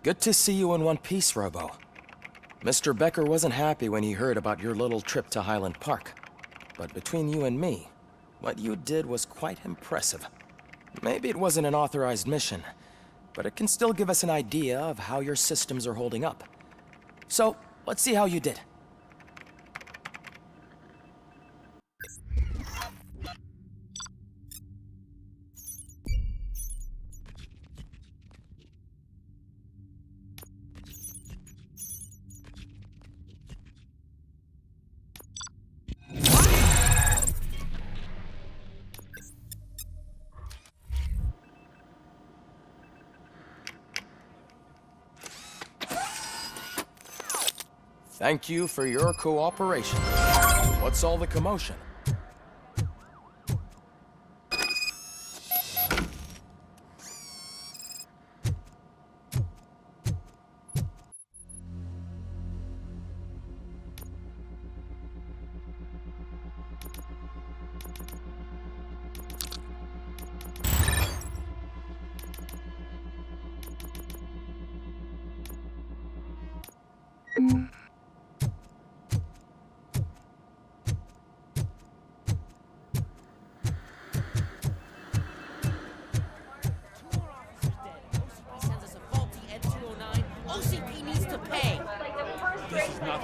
Good to see you in one piece, Robo. Mr. Becker wasn't happy when he heard about your little trip to Highland Park. But between you and me, what you did was quite impressive. Maybe it wasn't an authorized mission, but it can still give us an idea of how your systems are holding up. So, let's see how you did. Thank you for your cooperation. What's all the commotion?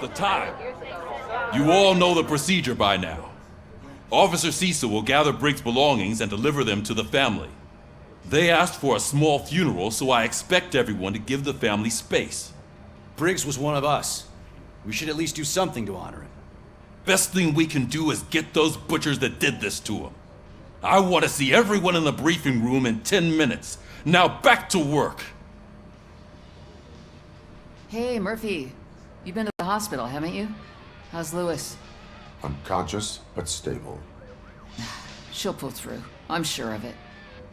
The time. You all know the procedure by now. Officer Cecil will gather Briggs' belongings and deliver them to the family. They asked for a small funeral, so I expect everyone to give the family space. Briggs was one of us. We should at least do something to honor him. Best thing we can do is get those butchers that did this to him. I want to see everyone in the briefing room in 10 minutes. Now back to work. Hey, Murphy. You've been to the hospital, haven't you? How's Lewis? Unconscious, but stable. She'll pull through. I'm sure of it.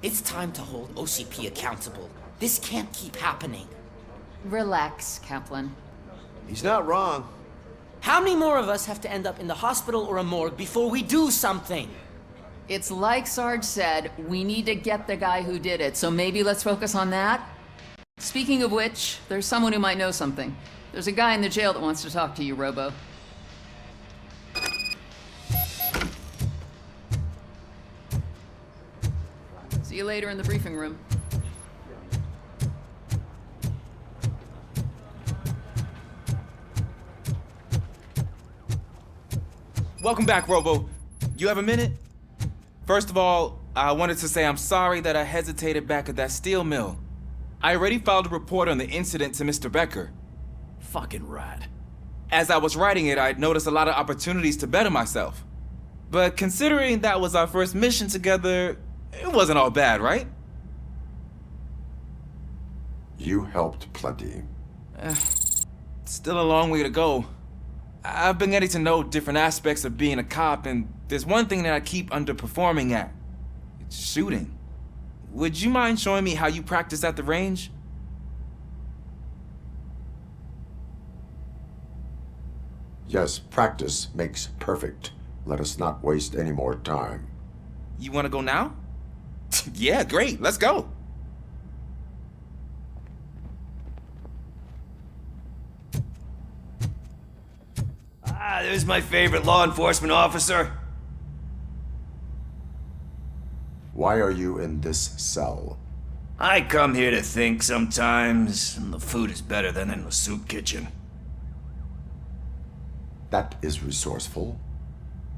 It's time to hold OCP accountable. This can't keep happening. Relax, Kaplan. He's not wrong. How many more of us have to end up in the hospital or a morgue before we do something? It's like Sarge said, we need to get the guy who did it, so maybe let's focus on that? Speaking of which, there's someone who might know something. There's a guy in the jail that wants to talk to you, Robo. See you later in the briefing room. Welcome back, Robo. You have a minute? First of all, I wanted to say I'm sorry that I hesitated back at that steel mill. I already filed a report on the incident to Mr. Becker. Fucking rad. As I was writing it, I'd noticed a lot of opportunities to better myself. But considering that was our first mission together, it wasn't all bad, right? You helped plenty. Still a long way to go. I've been getting to know different aspects of being a cop, and there's one thing that I keep underperforming at. It's shooting. Would you mind showing me how you practice at the range? Yes, practice makes perfect. Let us not waste any more time. You want to go now? Yeah, great. Let's go. There's my favorite law enforcement officer. Why are you in this cell? I come here to think sometimes, and the food is better than in the soup kitchen. That is resourceful.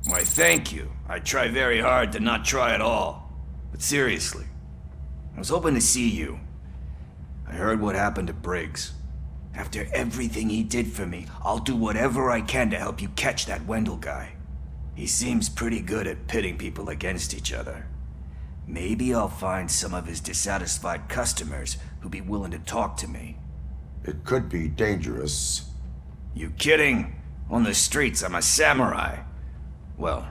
Why, thank you. I try very hard to not try at all. But seriously, I was hoping to see you. I heard what happened to Briggs. After everything he did for me, I'll do whatever I can to help you catch that Wendell guy. He seems pretty good at pitting people against each other. Maybe I'll find some of his dissatisfied customers who'd be willing to talk to me. It could be dangerous. You kidding? On the streets, I'm a samurai. Well,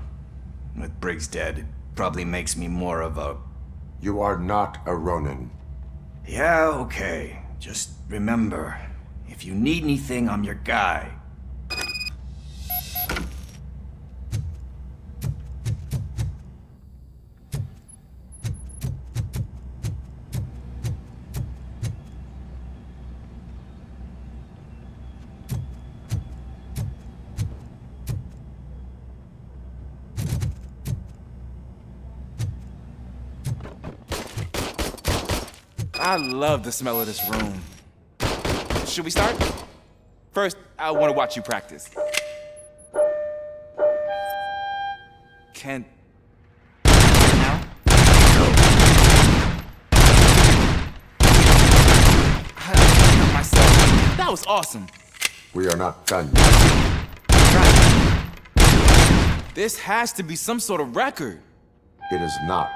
with Briggs dead, it probably makes me more of a... You are not a Ronin. Yeah, okay. Just remember, if you need anything, I'm your guy. I love the smell of this room. Should we start? First, I want to watch you practice. Can... Now? Myself. That was awesome. We are not done. Right. This has to be some sort of record. It is not.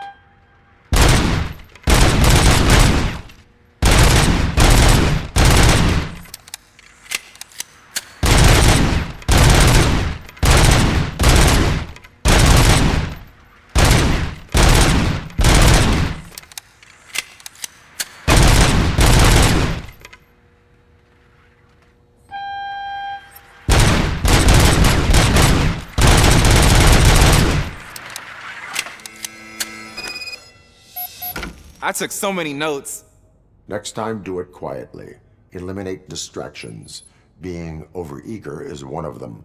I took so many notes. Next time, do it quietly. Eliminate distractions. Being overeager is one of them.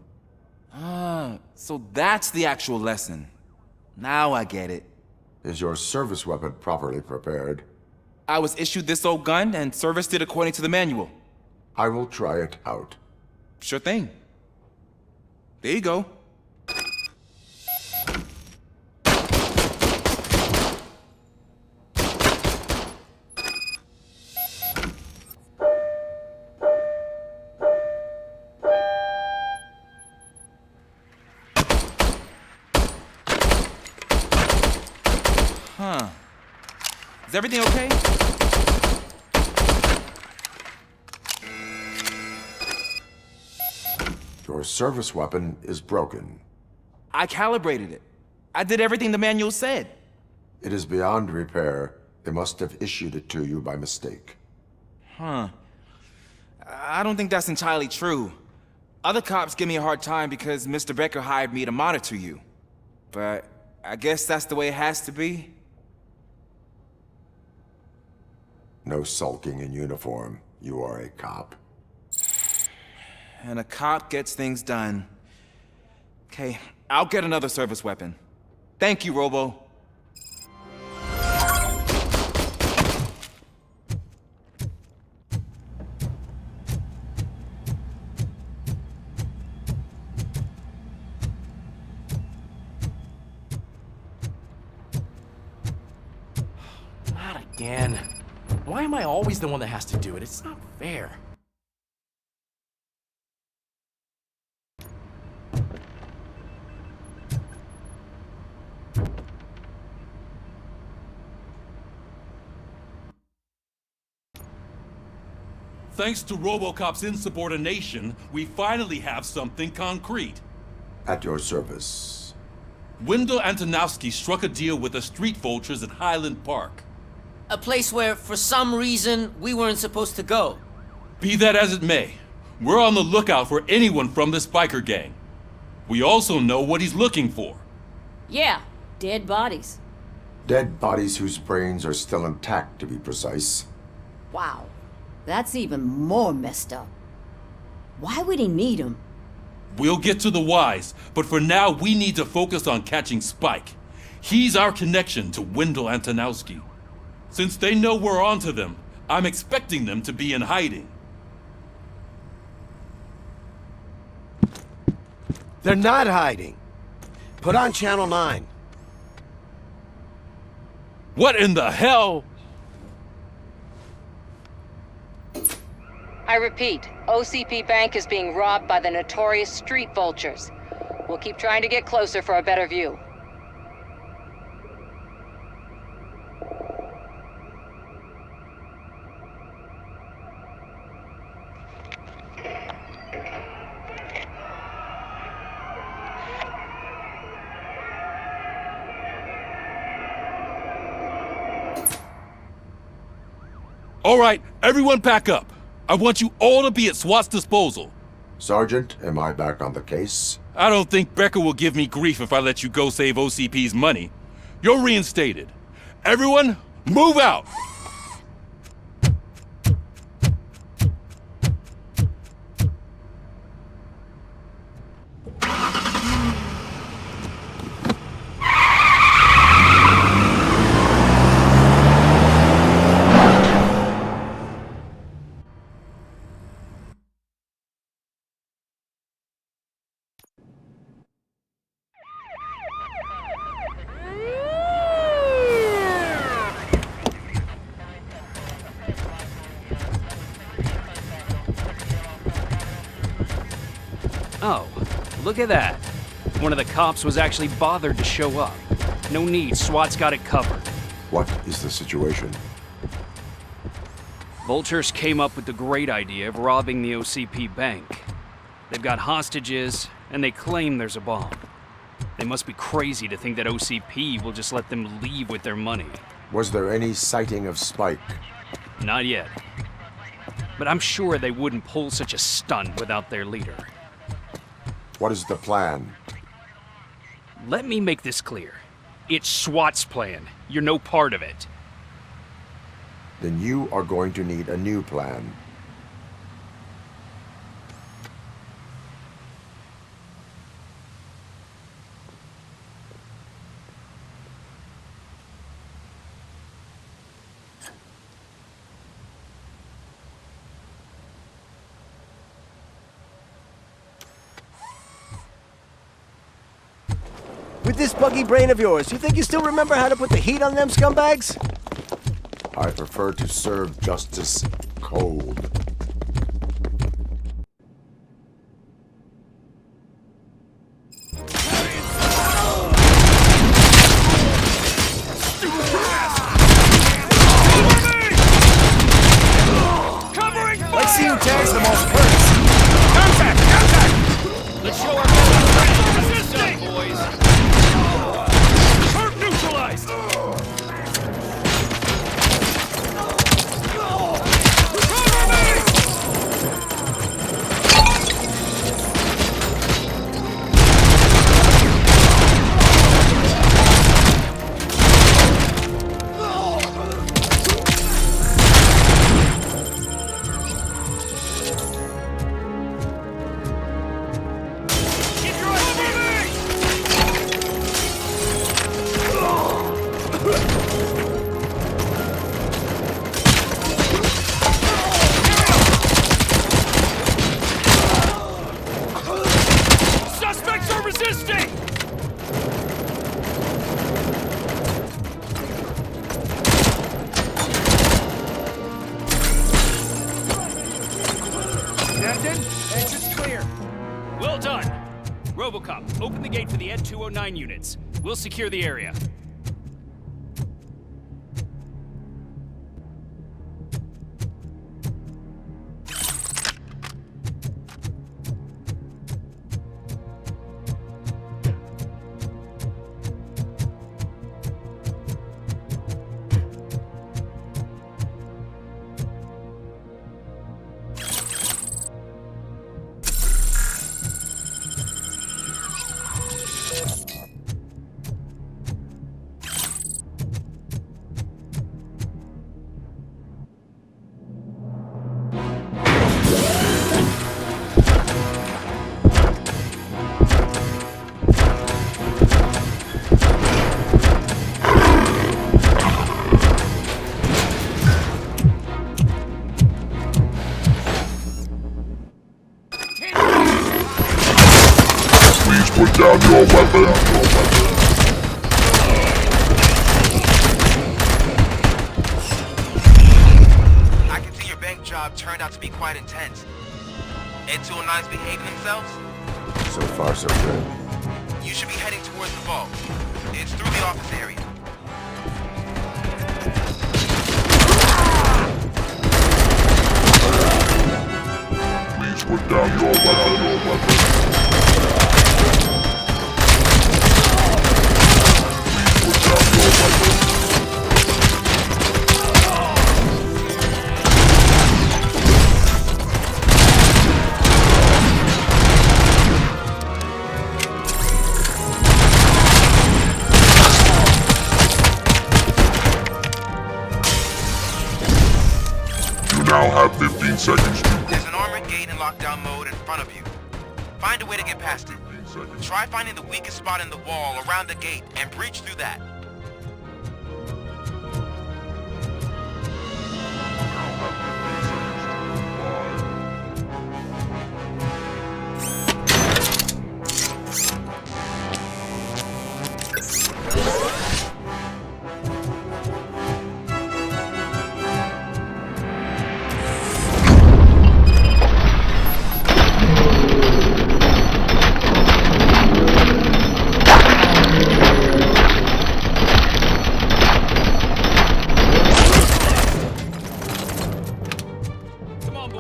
So that's the actual lesson. Now I get it. Is your service weapon properly prepared? I was issued this old gun and serviced it according to the manual. I will try it out. Sure thing. There you go. Is everything okay? Your service weapon is broken. I calibrated it. I did everything the manual said. It is beyond repair. They must have issued it to you by mistake. I don't think that's entirely true. Other cops give me a hard time because Mr. Becker hired me to monitor you. But I guess that's the way it has to be. No sulking in uniform. You are a cop. And a cop gets things done. Okay, I'll get another service weapon. Thank you, Robo. Not again. Why am I always the one that has to do it? It's not fair. Thanks to Robocop's insubordination, we finally have something concrete. At your service. Wendell Antonowski struck a deal with the street vultures at Highland Park. A place where, for some reason, we weren't supposed to go. Be that as it may, we're on the lookout for anyone from this biker gang. We also know what he's looking for. Yeah, dead bodies. Dead bodies whose brains are still intact, to be precise. Wow, that's even more messed up. Why would he need them? We'll get to the whys, but for now we need to focus on catching Spike. He's our connection to Wendell Antonowski. Since they know we're onto them, I'm expecting them to be in hiding. They're not hiding. Put on Channel 9. What in the hell? I repeat, OCP Bank is being robbed by the notorious street vultures. We'll keep trying to get closer for a better view. All right, everyone pack up. I want you all to be at SWAT's disposal. Sergeant, am I back on the case? I don't think Becker will give me grief if I let you go save OCP's money. You're reinstated. Everyone, move out! Oh, look at that. One of the cops was actually bothered to show up. No need, SWAT's got it covered. What is the situation? Vultures came up with the great idea of robbing the OCP bank. They've got hostages, and they claim there's a bomb. They must be crazy to think that OCP will just let them leave with their money. Was there any sighting of Spike? Not yet. But I'm sure they wouldn't pull such a stunt without their leader. What is the plan? Let me make this clear. It's SWAT's plan. You're no part of it. Then you are going to need a new plan. With this buggy brain of yours, you think you still remember how to put the heat on them scumbags? I prefer to serve justice cold. Like seeing tags the most hurts. Contact! Contact! Let's show our resistance, boys. Hurt neutralized! Suspects are resisting! Captain, entrance clear. Well done. Robocop, open the gate for the Ed 209 units. We'll secure the area. Put down your weapon. I can see your bank job turned out to be quite intense. Ed 209's behaving themselves? So far, so good. You should be heading towards the vault. It's through the office area. Please put down your weapon. Now have 15 seconds to... There's an armored gate in lockdown mode in front of you. Find a way to get past it. Try finding the weakest spot in the wall around the gate and breach through that.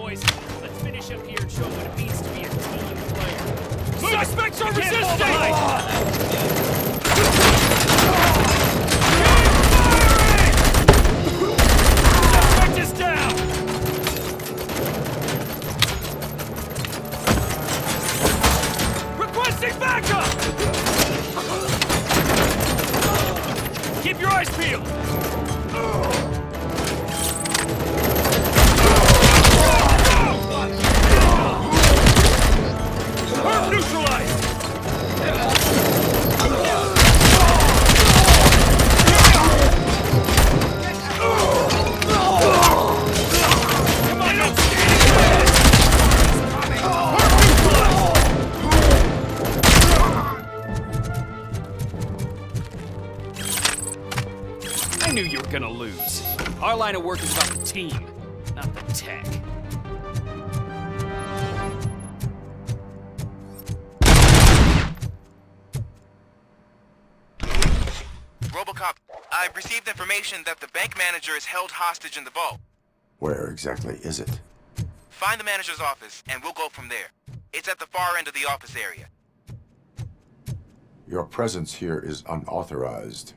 boys. Let's finish up here and show them what it means to be a team player. Suspects are resisting! Suspect is down! Requesting backup! Keep your eyes peeled! Perp neutralized! Come on, don't I knew you were gonna lose. Our line of work is about the team, not the tech. Robocop, I've received information that the bank manager is held hostage in the vault. Where exactly is it? Find the manager's office, and we'll go from there. It's at the far end of the office area. Your presence here is unauthorized.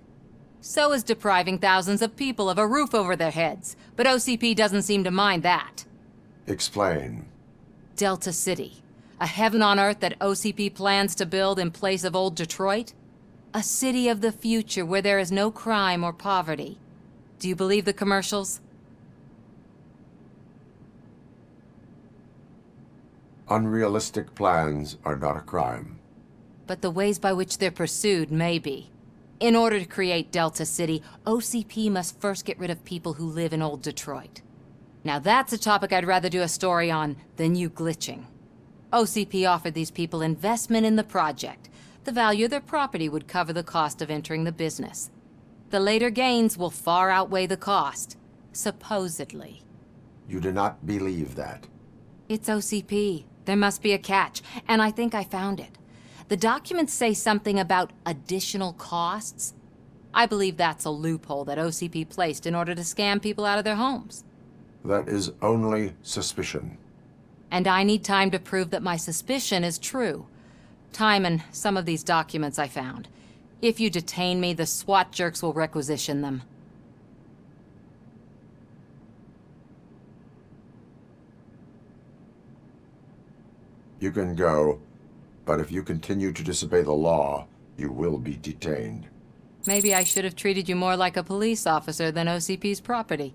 So is depriving thousands of people of a roof over their heads. But OCP doesn't seem to mind that. Explain. Delta City. A heaven on earth that OCP plans to build in place of old Detroit? A city of the future where there is no crime or poverty. Do you believe the commercials? Unrealistic plans are not a crime. But the ways by which they're pursued may be. In order to create Delta City, OCP must first get rid of people who live in old Detroit. Now that's a topic I'd rather do a story on than you glitching. OCP offered these people investment in the project. The value of their property would cover the cost of entering the business. The later gains will far outweigh the cost, supposedly. You do not believe that. It's OCP. There must be a catch, and I think I found it. The documents say something about additional costs. I believe that's a loophole that OCP placed in order to scam people out of their homes. That is only suspicion. And I need time to prove that my suspicion is true. Time and some of these documents I found. If you detain me, the SWAT jerks will requisition them. You can go, but if you continue to disobey the law, you will be detained. Maybe I should have treated you more like a police officer than OCP's property.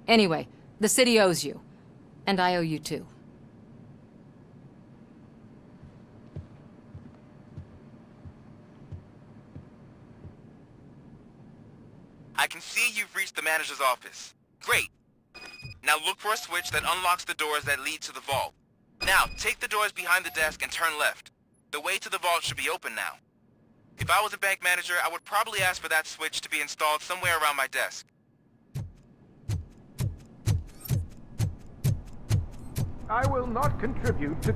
Anyway, the city owes you. And I owe you too. I can see you've reached the manager's office. Great. Now look for a switch that unlocks the doors that lead to the vault. Now, take the doors behind the desk and turn left. The way to the vault should be open now. If I was a bank manager, I would probably ask for that switch to be installed somewhere around my desk. I will not contribute to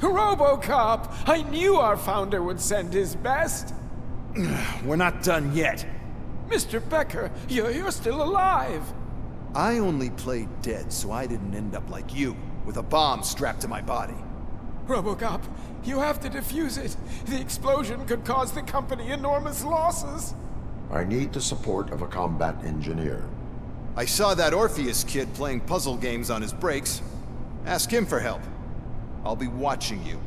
Robocop! I knew our founder would send his best! We're not done yet. Mr. Becker, you're still alive! I only played dead so I didn't end up like you, with a bomb strapped to my body. Robocop, you have to defuse it. The explosion could cause the company enormous losses. I need the support of a combat engineer. I saw that Orpheus kid playing puzzle games on his breaks. Ask him for help. I'll be watching you.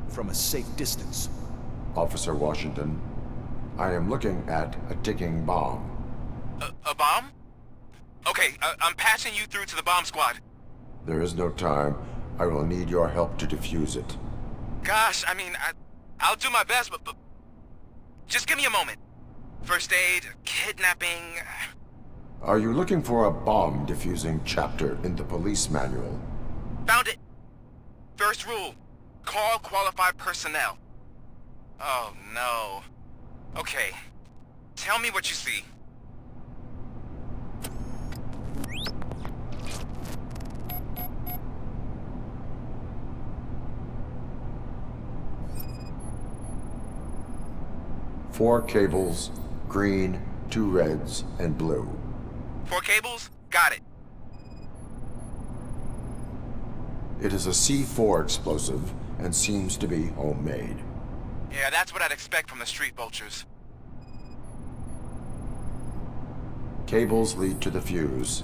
From a safe distance. Officer Washington, I am looking at a ticking bomb. A bomb? Okay, I'm passing you through to the bomb squad. There is no time. I will need your help to defuse it. Gosh, I mean, I'll do my best, but just give me a moment. First aid, kidnapping... Are you looking for a bomb defusing chapter in the police manual? Found it! First rule, call qualified personnel. Oh no. Okay. Tell me what you see. Four cables, green, 2 reds, and blue. 4 cables? Got it. It is a C4 explosive and seems to be homemade. Yeah, that's what I'd expect from the street vultures. Cables lead to the fuse.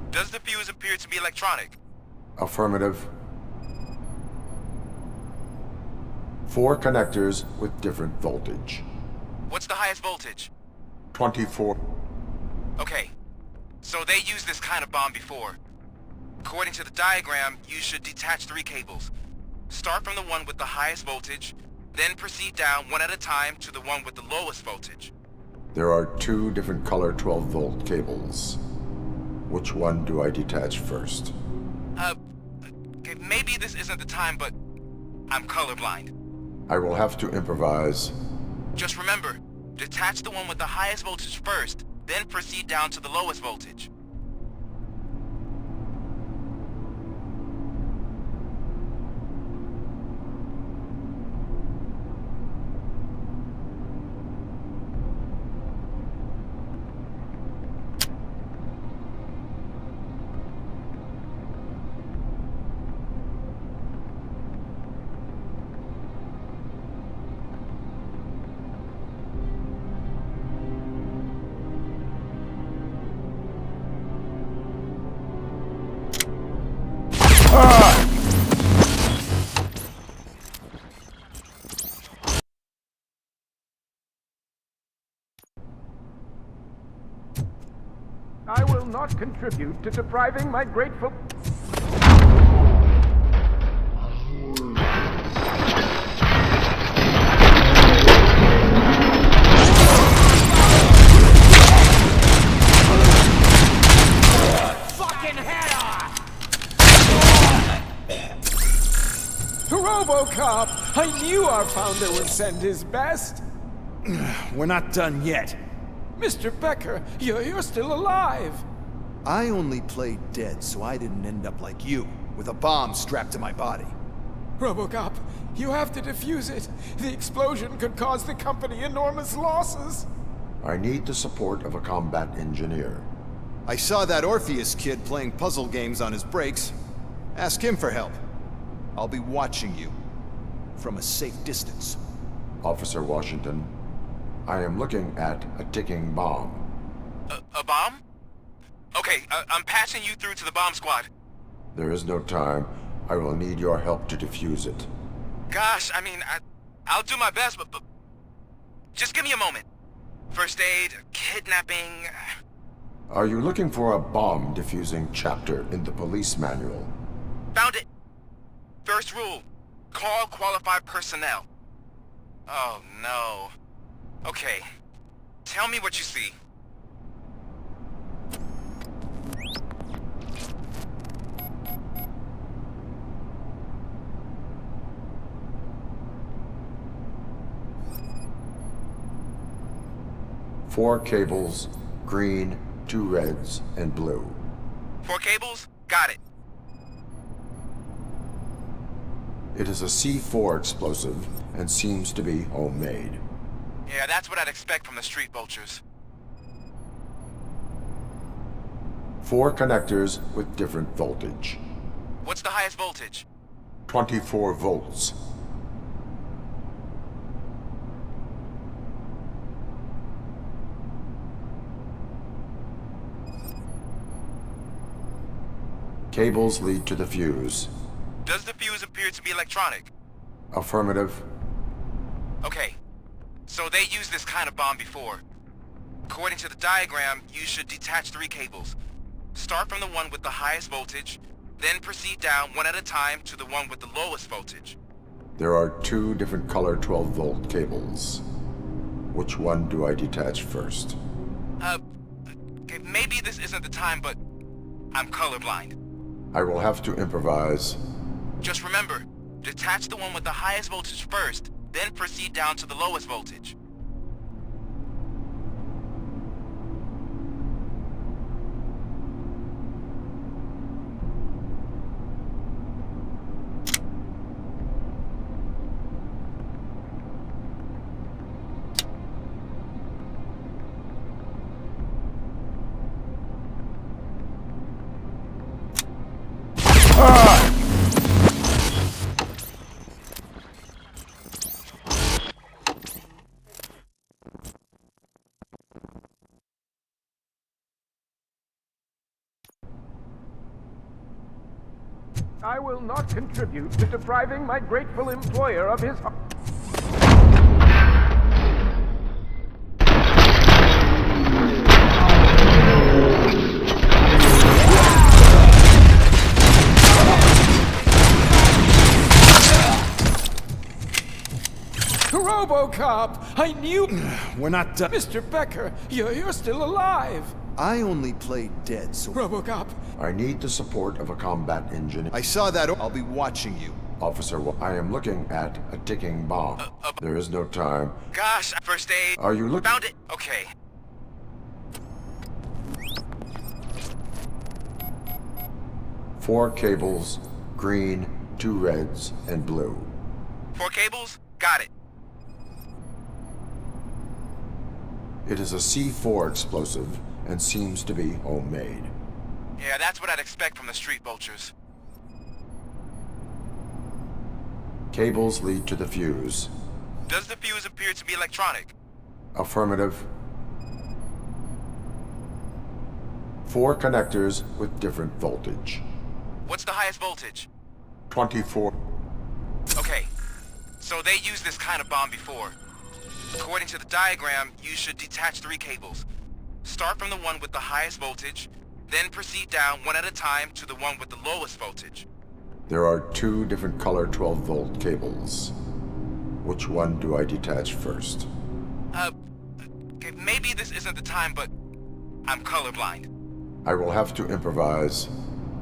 Does the fuse appear to be electronic? Affirmative. 4 connectors with different voltage. What's the highest voltage? 24. Okay. So they used this kind of bomb before. According to the diagram, you should detach 3 cables. Start from the one with the highest voltage, then proceed down one at a time to the one with the lowest voltage. There are 2 different color 12-volt cables. Which one do I detach first? Okay, maybe this isn't the time, but I'm colorblind. I will have to improvise. Just remember, detach the one with the highest voltage first, then proceed down to the lowest voltage. I will not contribute to depriving my grateful... Fucking head off! Robocop! I knew our founder would send his best! We're not done yet. Mr. Becker, you're still alive! I only played dead so I didn't end up like you, with a bomb strapped to my body. Robocop, you have to defuse it. The explosion could cause the company enormous losses. I need the support of a combat engineer. I saw that Orpheus kid playing puzzle games on his breaks. Ask him for help. I'll be watching you. From a safe distance. Officer Washington, I am looking at a ticking bomb. A bomb? Okay, I'm passing you through to the bomb squad. There is no time. I will need your help to defuse it. Gosh, I mean, I'll do my best, but just give me a moment. First aid, kidnapping... Are you looking for a bomb defusing chapter in the police manual? Found it. First rule, call qualified personnel. Oh, no. Okay, tell me what you see. Four cables, green, 2 reds, and blue. 4 cables? Got it. It is a C4 explosive and seems to be homemade. Yeah, that's what I'd expect from the street vultures. 4 connectors with different voltage. What's the highest voltage? 24 volts. Cables lead to the fuse. Does the fuse appear to be electronic? Affirmative. Okay, so they used this kind of bomb before. According to the diagram, you should detach 3 cables. Start from the one with the highest voltage, then proceed down one at a time to the one with the lowest voltage. There are 2 different color 12-volt cables. Which one do I detach first? Okay, maybe this isn't the time, but I'm colorblind. I will have to improvise. Just remember, detach the one with the highest voltage first, then proceed down to the lowest voltage. I will not contribute to depriving my grateful employer of his... Robocop! I knew... We're not done. Mr. Becker, you're still alive! I only played dead, so... Robocop! I need the support of a combat engine. I saw that. I'll be watching you. Officer, I am looking at a ticking bomb. There is no time. Gosh, first aid. Are you looking? Found it. Okay. Four cables, green, 2 reds, and blue. 4 cables? Got it. It is a C4 explosive and seems to be homemade. Yeah, that's what I'd expect from the street vultures. Cables lead to the fuse. Does the fuse appear to be electronic? Affirmative. 4 connectors with different voltage. What's the highest voltage? 24. Okay, so they used this kind of bomb before. According to the diagram, you should detach 3 cables. Start from the one with the highest voltage, then proceed down one at a time to the one with the lowest voltage. There are 2 different color 12-volt cables. Which one do I detach first? Okay, maybe this isn't the time, but I'm colorblind. I will have to improvise.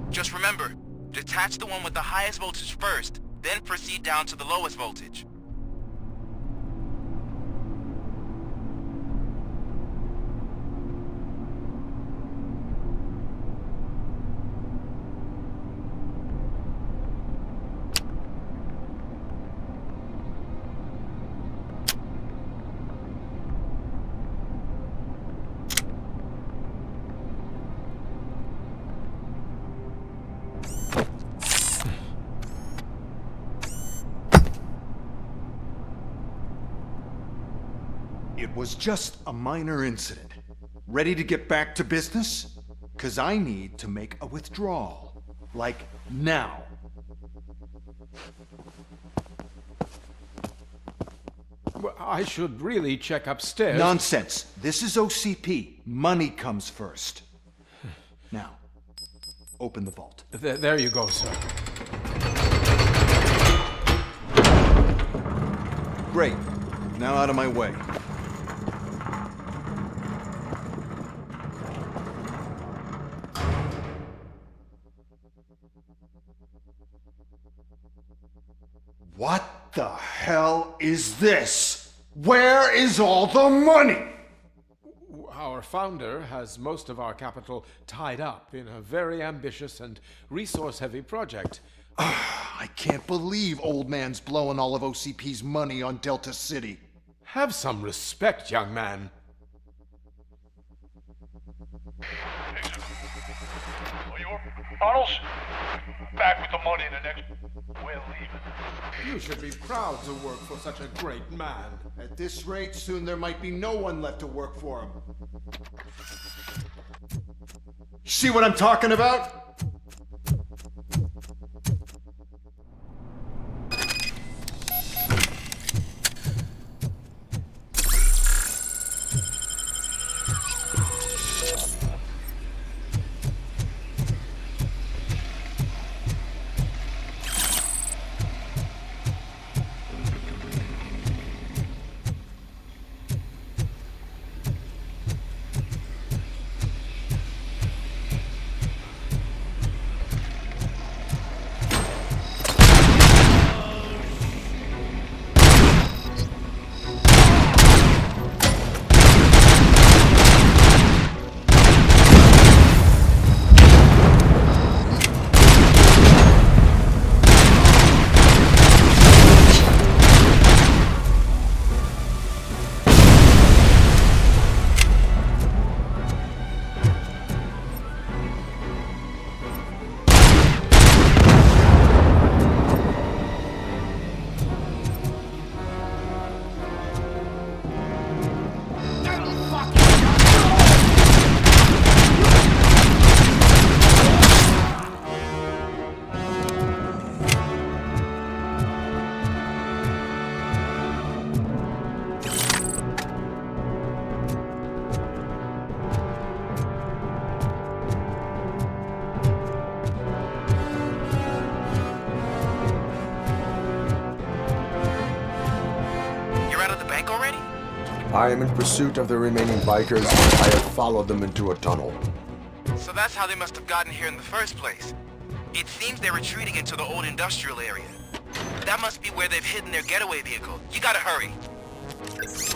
Just remember, detach the one with the highest voltage first, then proceed down to the lowest voltage. It was just a minor incident. Ready to get back to business? 'Cause I need to make a withdrawal. Like, now. Well, I should really check upstairs. Nonsense. This is OCP. Money comes first. Now, open the vault. There you go, sir. Great. Now out of my way. What the hell is this? Where is all the money? Our founder has most of our capital tied up in a very ambitious and resource-heavy project. I can't believe old man's blowing all of OCP's money on Delta City. Have some respect, young man. Arnold's back with the money in the next... We're leaving. You should be proud to work for such a great man. At this rate, soon there might be no one left to work for him. See what I'm talking about? I am in pursuit of the remaining bikers. I have followed them into a tunnel. So that's how they must have gotten here in the first place. It seems they're retreating into the old industrial area. That must be where they've hidden their getaway vehicle. You gotta hurry. It's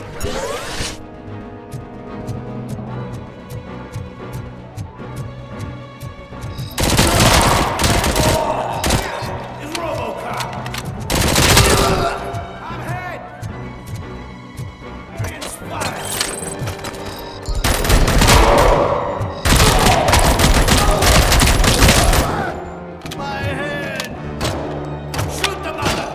Robocop! I'm hit! Being spotted! My head! Shoot the mother!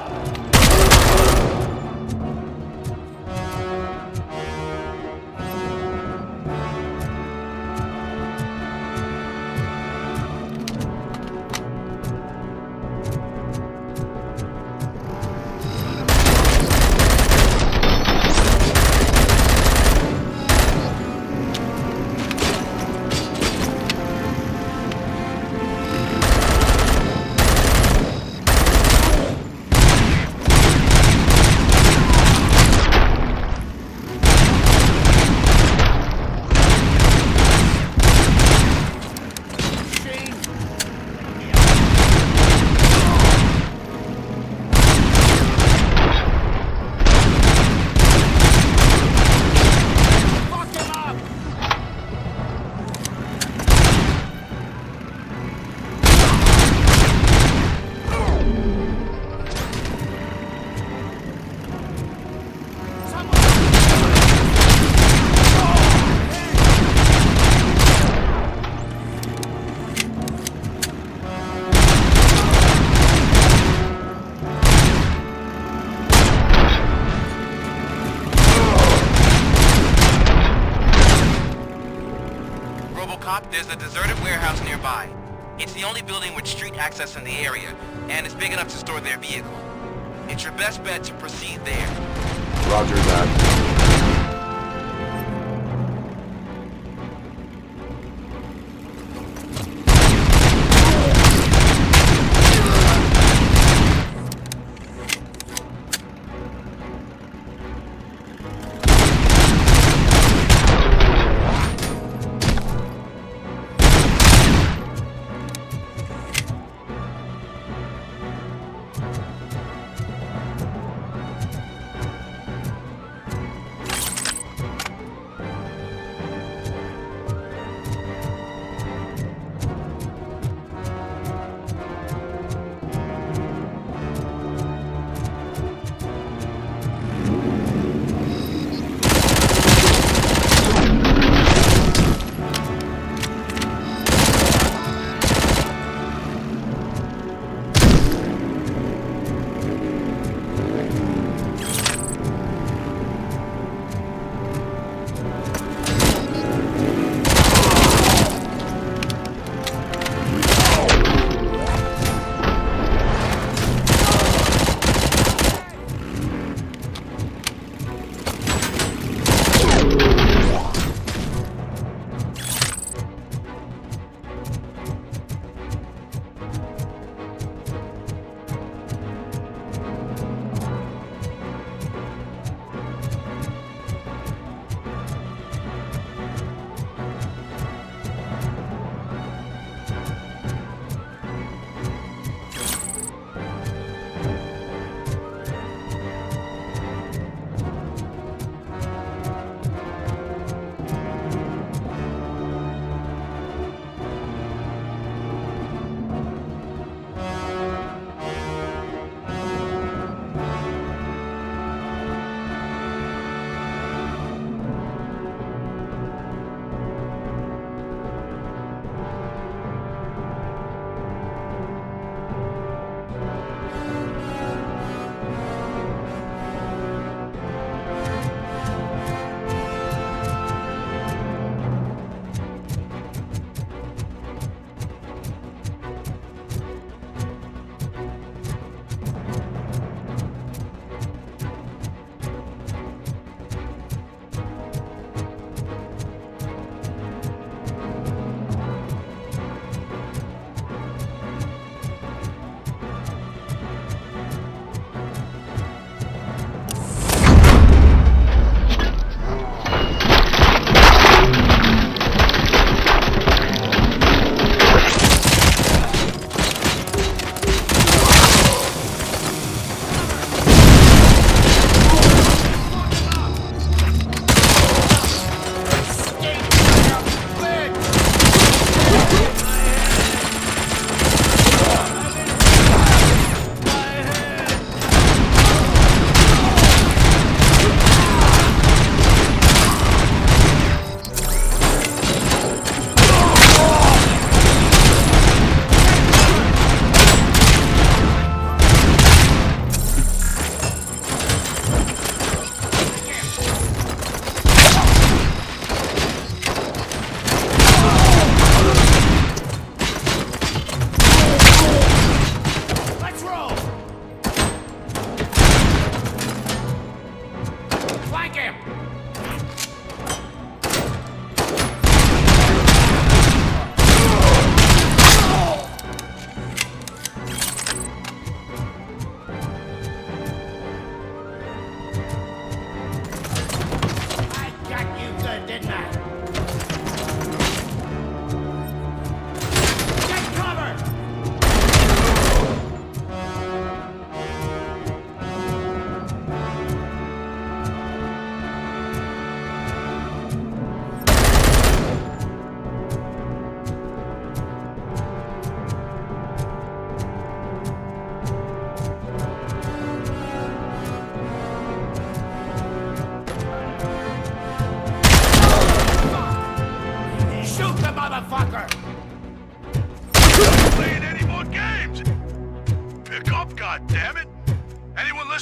Robocop, there's a deserted warehouse nearby. It's the only building with street access in the area, and it's big enough to store their vehicle. It's your best bet to proceed there. Roger that.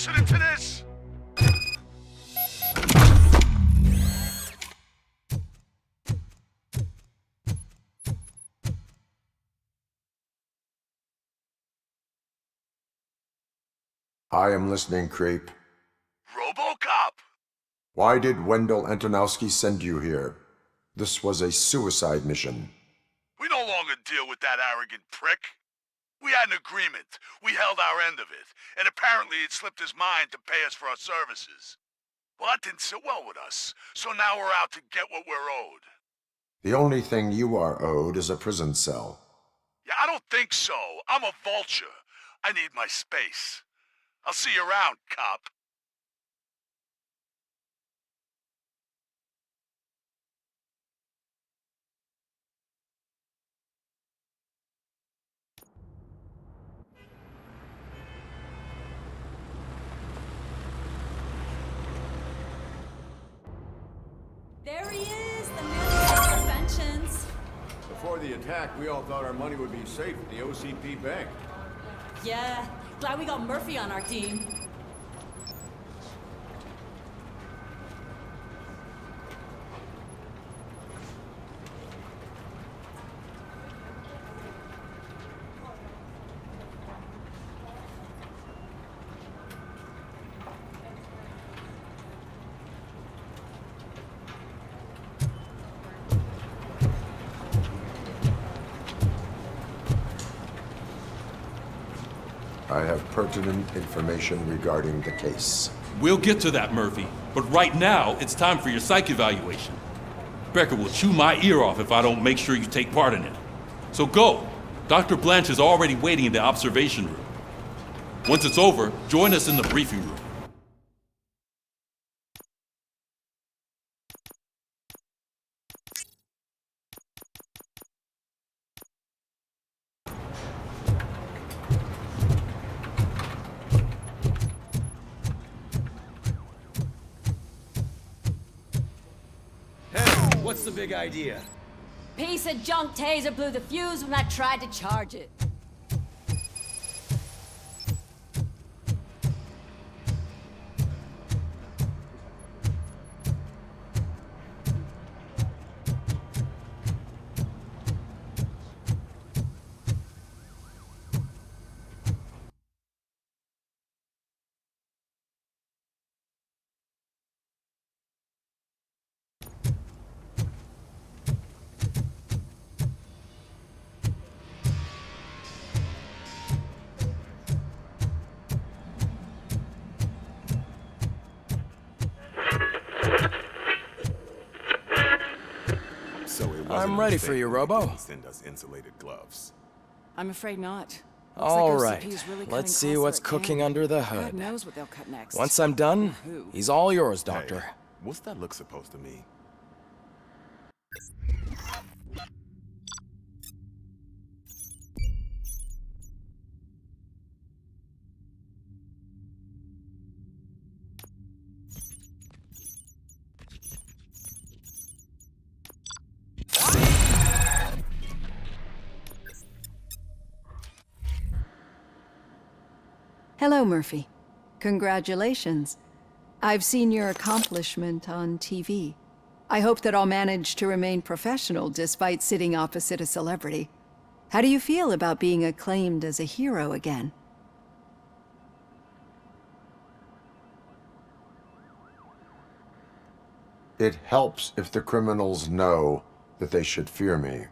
listening to this? I am listening, creep. Robocop! Why did Wendell Antonowski send you here? This was a suicide mission. We no longer deal with that arrogant prick. We had an agreement. We held our end of it. And apparently it slipped his mind to pay us for our services. Well, that didn't sit well with us. So now we're out to get what we're owed. The only thing you are owed is a prison cell. Yeah, I don't think so. I'm a vulture. I need my space. I'll see you around, cop. There he is, the man of preventions. Before the attack, we all thought our money would be safe at the OCP bank. Yeah, glad we got Murphy on our team. I have pertinent information regarding the case. We'll get to that, Murphy. But right now, it's time for your psych evaluation. Becker will chew my ear off if I don't make sure you take part in it. So go. Dr. Blanche is already waiting in the observation room. Once it's over, join us in the briefing room. What's the big idea? Piece of junk taser blew the fuse when I tried to charge it. I'm ready for you, Robo. Send us insulated gloves. I'm afraid not. All right, let's see what's cooking under the hood. God knows what they'll cut next. Once I'm done, he's all yours, Doctor. Hey, what's that look supposed to mean? Hello, Murphy. Congratulations. I've seen your accomplishment on TV. I hope that I'll manage to remain professional despite sitting opposite a celebrity. How do you feel about being acclaimed as a hero again? It helps if the criminals know that they should fear me.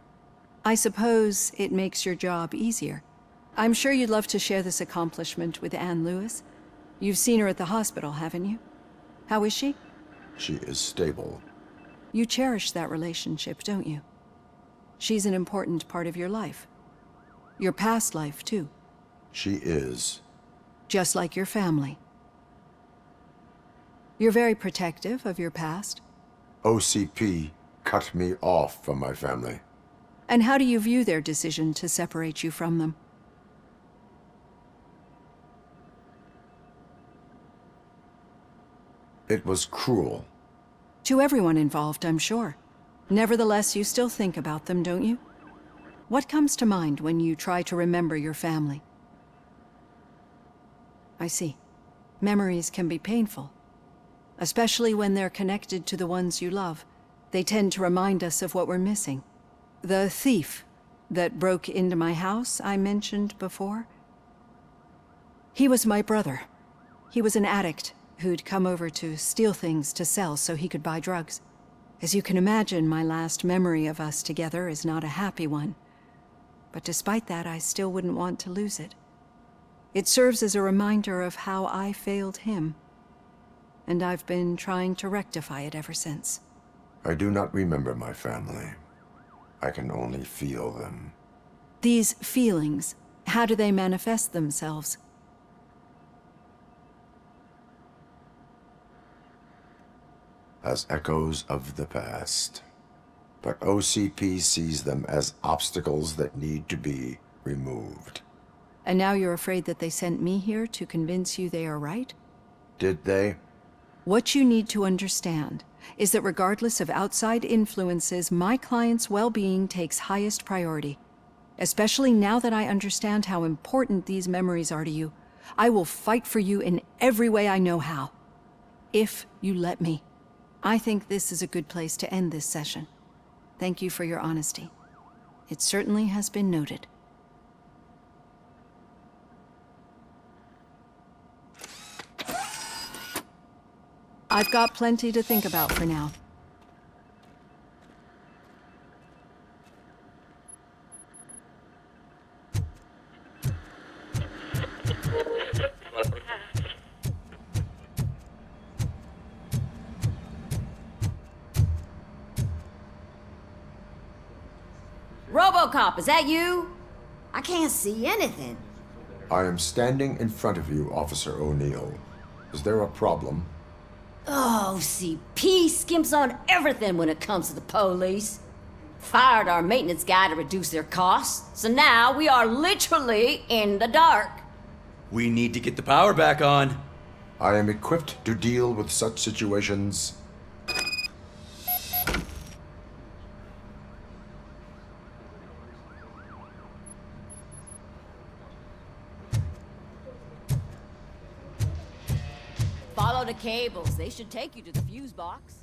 I suppose it makes your job easier. I'm sure you'd love to share this accomplishment with Anne Lewis. You've seen her at the hospital, haven't you? How is she? She is stable. You cherish that relationship, don't you? She's an important part of your life. Your past life, too. She is. Just like your family. You're very protective of your past. OCP cut me off from my family. And how do you view their decision to separate you from them? It was cruel. To everyone involved, I'm sure. Nevertheless, you still think about them, don't you? What comes to mind when you try to remember your family? I see. Memories can be painful, especially when they're connected to the ones you love. They tend to remind us of what we're missing. The thief that broke into my house I mentioned before, he was my brother. He was an addict who'd come over to steal things to sell so he could buy drugs. As you can imagine, my last memory of us together is not a happy one. But despite that, I still wouldn't want to lose it. It serves as a reminder of how I failed him. And I've been trying to rectify it ever since. I do not remember my family. I can only feel them. These feelings, how do they manifest themselves? As echoes of the past. But OCP sees them as obstacles that need to be removed. And now you're afraid that they sent me here to convince you they are right? Did they? What you need to understand is that regardless of outside influences, my client's well-being takes highest priority. Especially now that I understand how important these memories are to you, I will fight for you in every way I know how. If you let me. I think this is a good place to end this session. Thank you for your honesty. It certainly has been noted. I've got plenty to think about for now. Robocop, is that you? I can't see anything. I am standing in front of you, Officer O'Neill. Is there a problem? Oh, OCP skimps on everything when it comes to the police. Fired our maintenance guy to reduce their costs, so now we are literally in the dark. We need to get the power back on. I am equipped to deal with such situations. Follow the cables. They should take you to the fuse box.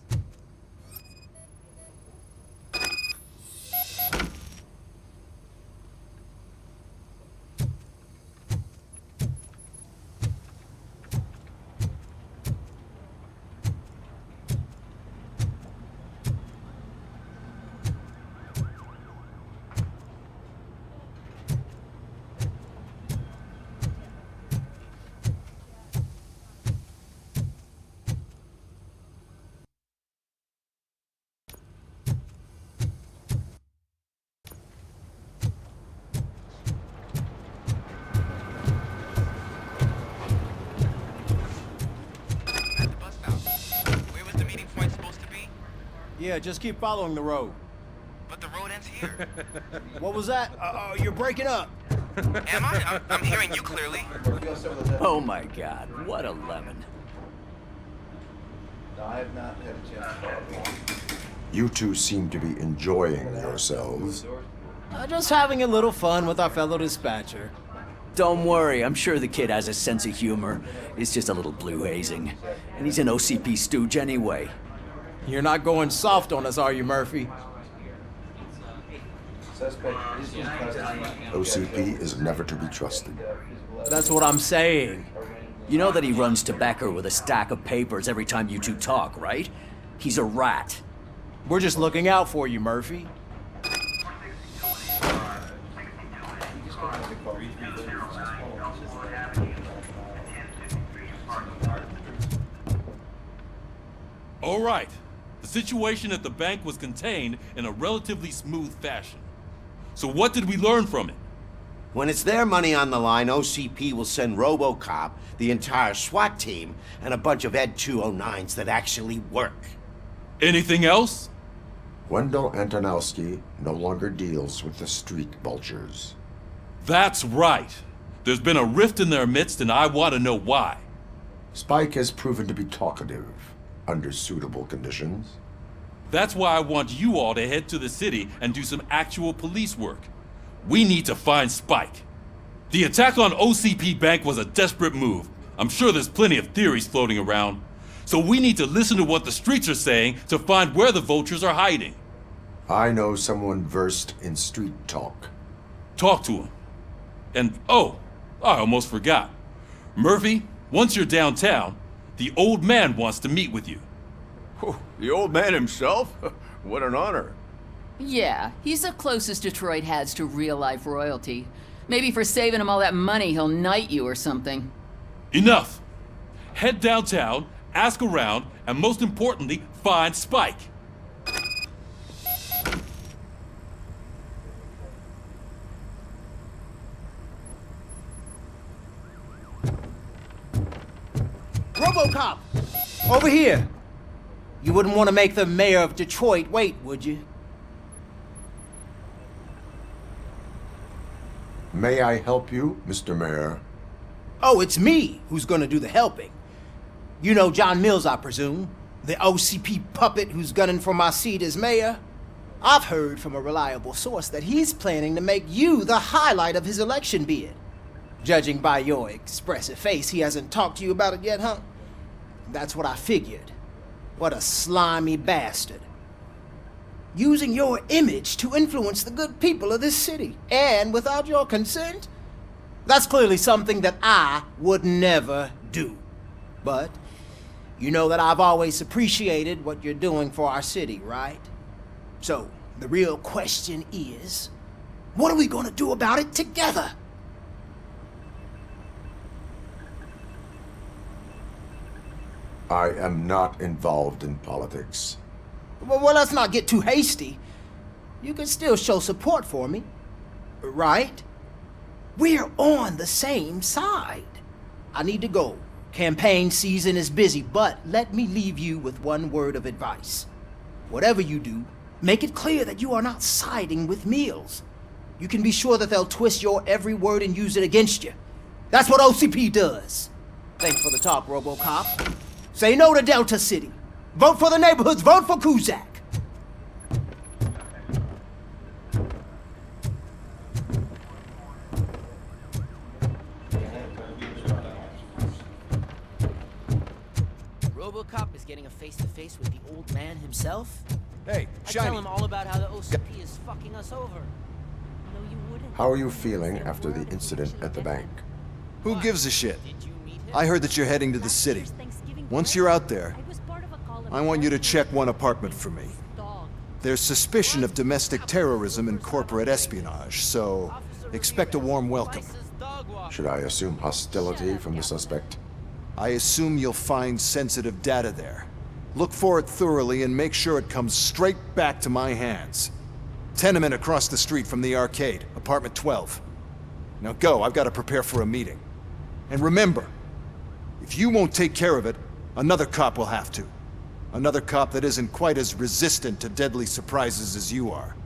Yeah, just keep following the road. But the road ends here. What was that? You're breaking up. Am I? I'm hearing you clearly. Oh my god, what a lemon. I have not had a chance. You two seem to be enjoying yourselves. Just having a little fun with our fellow dispatcher. Don't worry, I'm sure the kid has a sense of humor. It's just a little blue hazing. And he's an OCP stooge anyway. You're not going soft on us, are you, Murphy? OCP is never to be trusted. That's what I'm saying. You know that he runs to Becker with a stack of papers every time you two talk, right? He's a rat. We're just looking out for you, Murphy. All right. The situation at the bank was contained in a relatively smooth fashion. So what did we learn from it? When it's their money on the line, OCP will send Robocop, the entire SWAT team, and a bunch of Ed 209s that actually work. Anything else? Wendell Antonowski no longer deals with the street vultures. That's right. There's been a rift in their midst, and I want to know why. Spike has proven to be talkative under suitable conditions. That's why I want you all to head to the city and do some actual police work. We need to find Spike. The attack on OCP Bank was a desperate move, I'm sure there's plenty of theories floating around, so we need to listen to what the streets are saying to find where the vultures are hiding. I know someone versed in street talk. Talk to him. And, oh, I almost forgot. Murphy, once you're downtown, the old man wants to meet with you. Oh, the old man himself? What an honor. Yeah, he's the closest Detroit has to real-life royalty. Maybe for saving him all that money, he'll knight you or something. Enough! Head downtown, ask around, and most importantly, find Spike. Robocop! Over here! You wouldn't want to make the mayor of Detroit wait, would you? May I help you, Mr. Mayor? Oh, it's me who's gonna do the helping. You know John Mills, I presume? The OCP puppet who's gunning for my seat as mayor? I've heard from a reliable source that he's planning to make you the highlight of his election bid. Judging by your expressive face, he hasn't talked to you about it yet, huh? That's what I figured. What a slimy bastard. Using your image to influence the good people of this city, and without your consent? That's clearly something that I would never do. But you know that I've always appreciated what you're doing for our city, right? So, the real question is, what are we gonna do about it together? I am not involved in politics. Well, let's not get too hasty. You can still show support for me, right? We're on the same side. I need to go. Campaign season is busy, but let me leave you with one word of advice. Whatever you do, make it clear that you are not siding with Mills. You can be sure that they'll twist your every word and use it against you. That's what OCP does. Thanks for the talk, Robocop. Say no to Delta City. Vote for the neighborhoods. Vote for Kuzak. Robocop is getting a face-to-face with the old man himself? Hey, I Shiny. tell him all about how the OCP is fucking us over. No, you wouldn't. How are you feeling after the incident at the bank? Who gives a shit? I heard that you're heading to the city. Once you're out there, I want you to check one apartment for me. There's suspicion of domestic terrorism and corporate espionage, so expect a warm welcome. Should I assume hostility from the suspect? I assume you'll find sensitive data there. Look for it thoroughly and make sure it comes straight back to my hands. Tenement across the street from the arcade, apartment 12. Now go, I've got to prepare for a meeting. And remember, if you won't take care of it, another cop will have to. Another cop that isn't quite as resistant to deadly surprises as you are.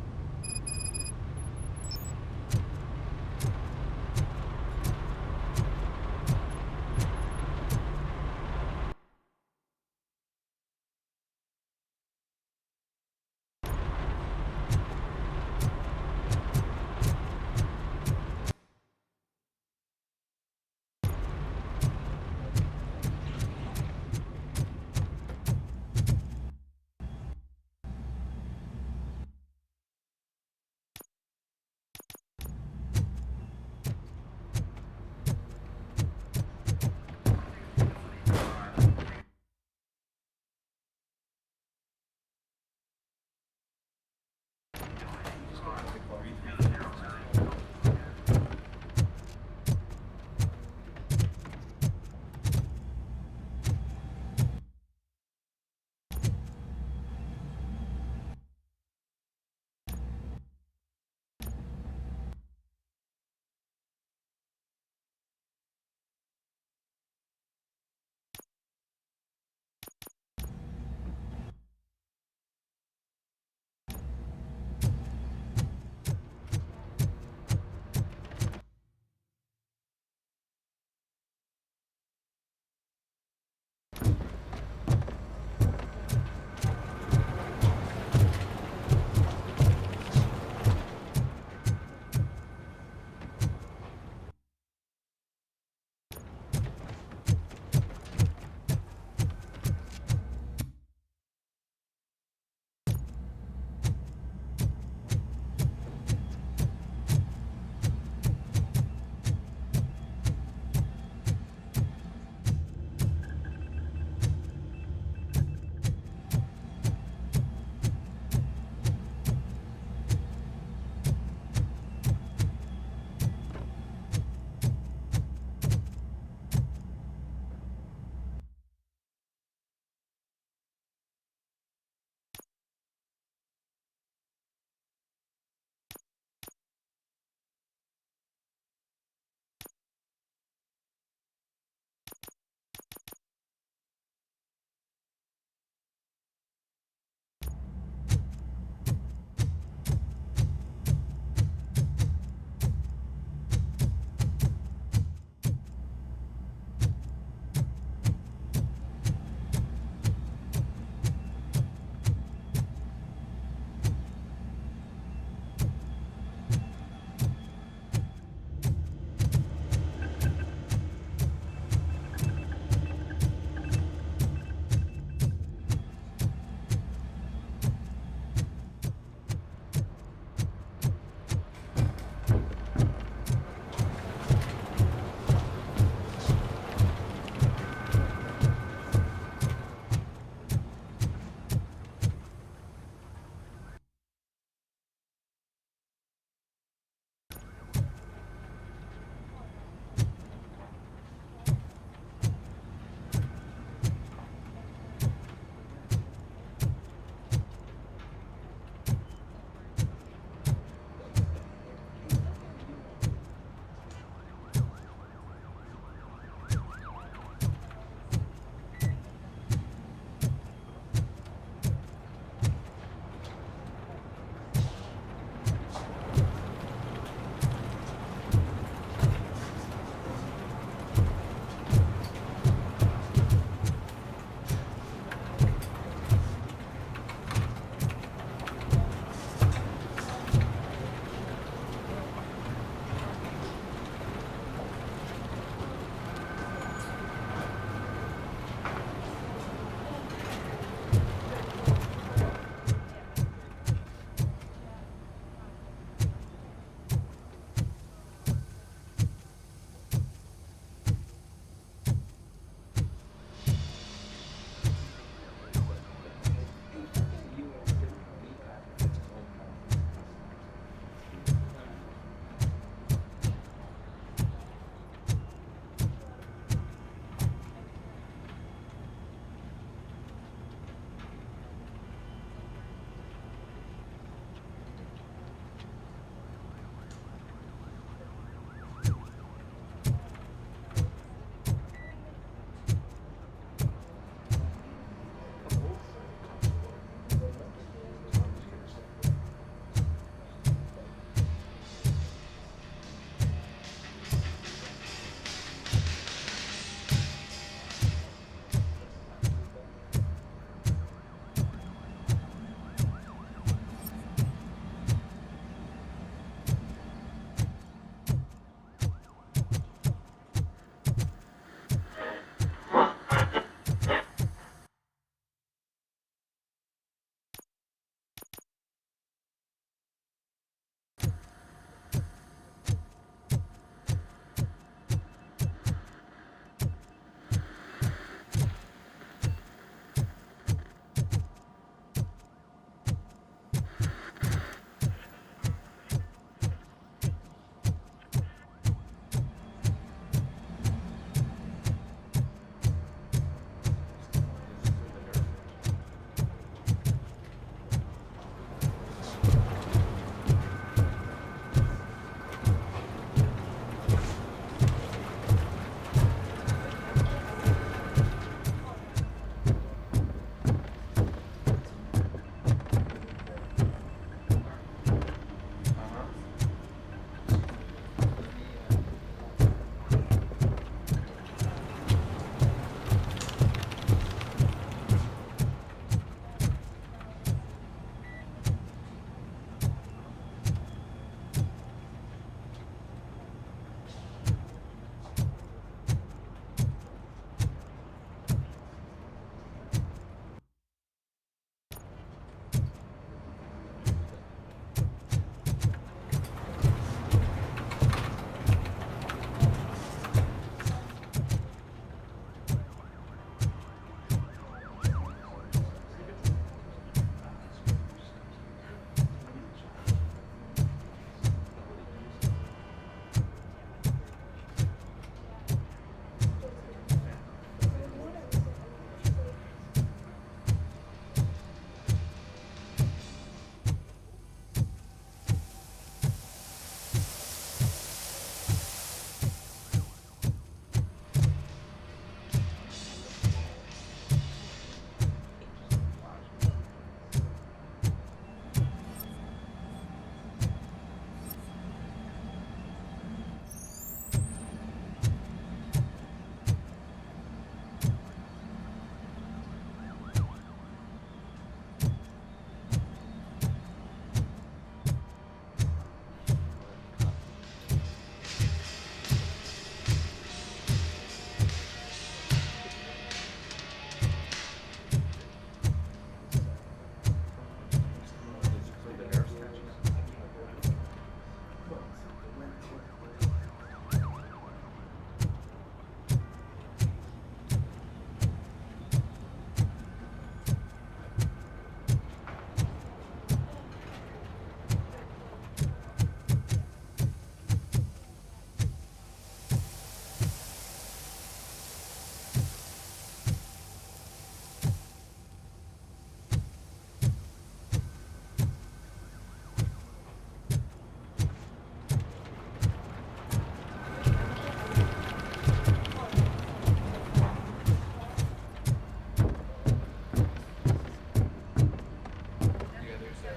Yeah,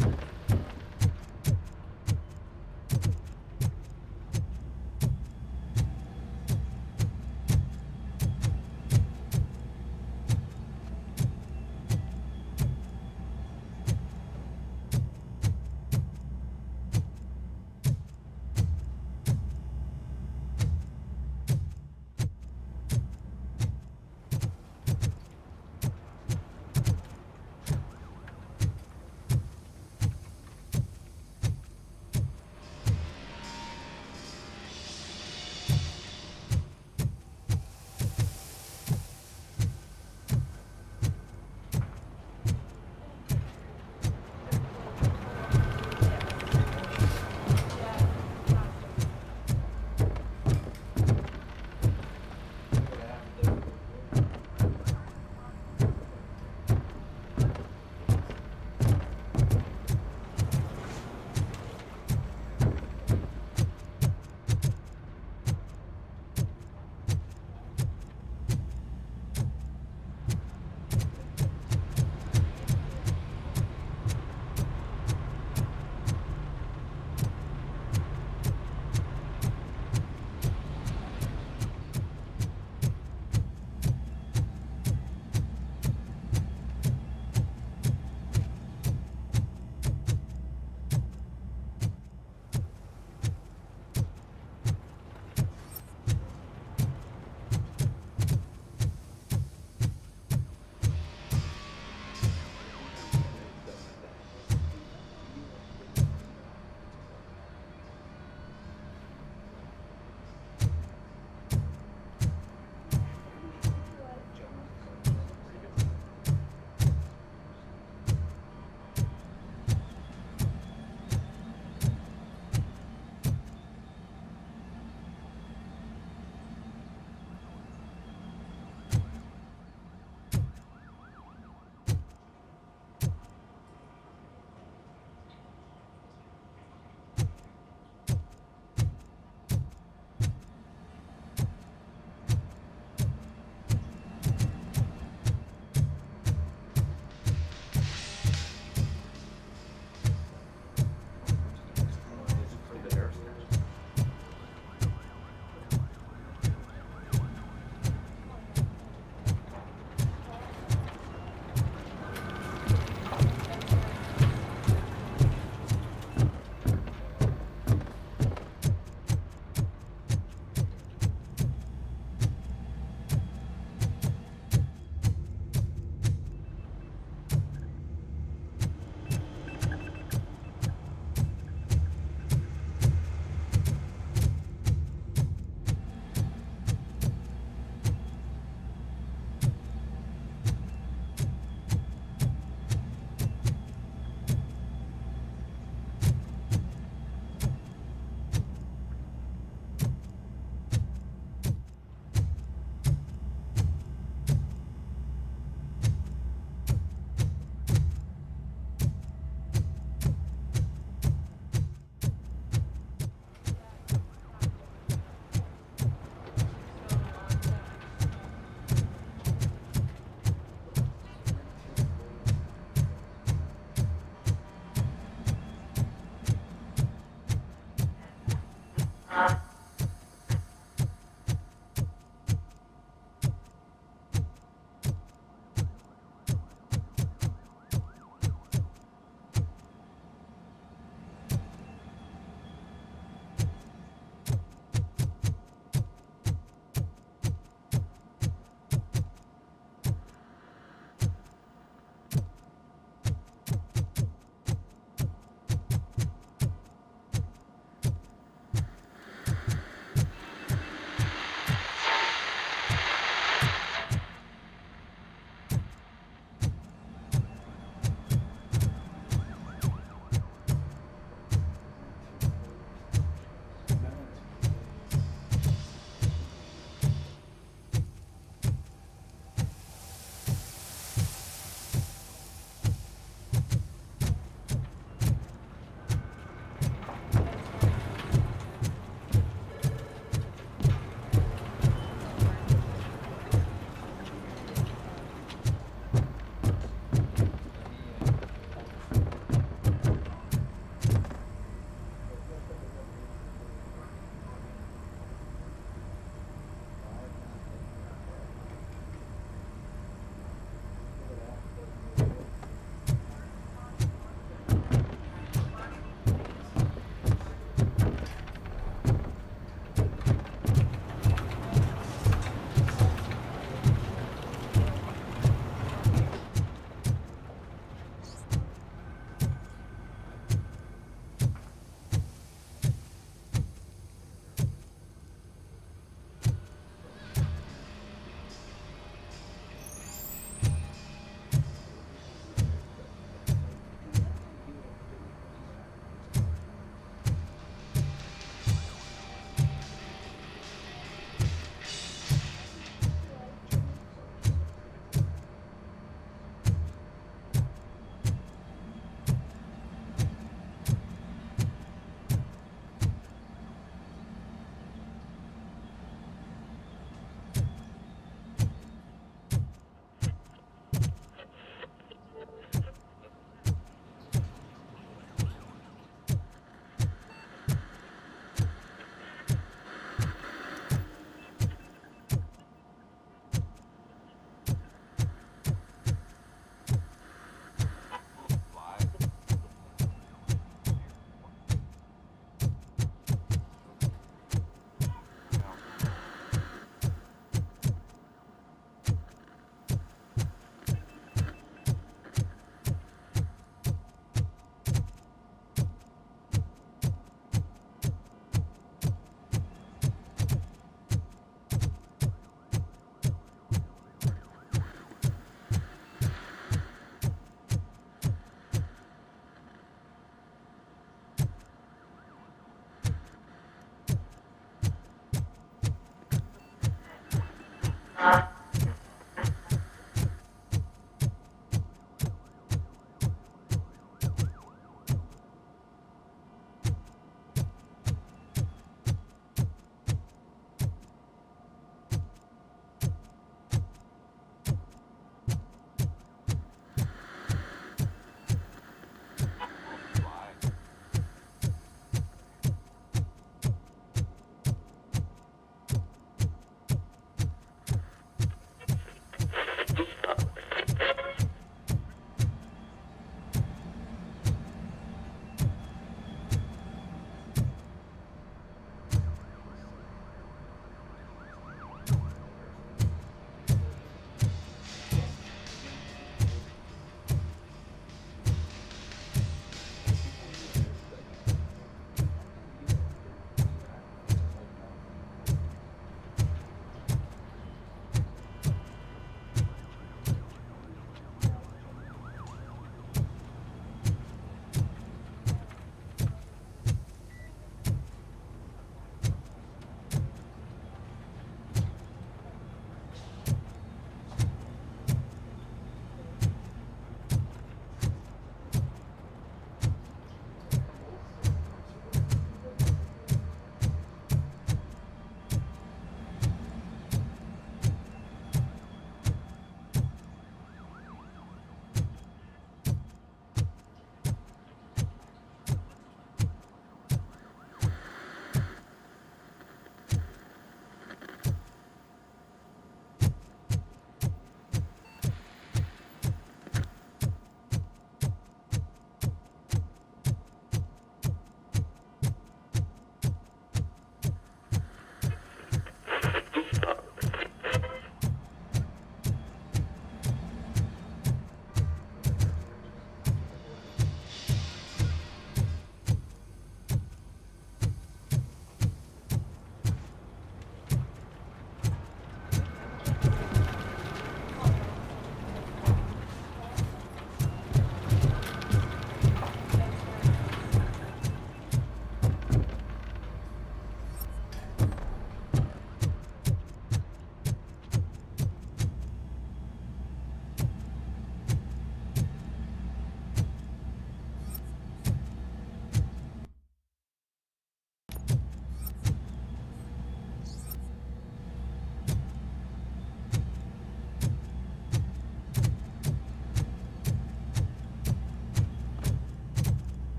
there's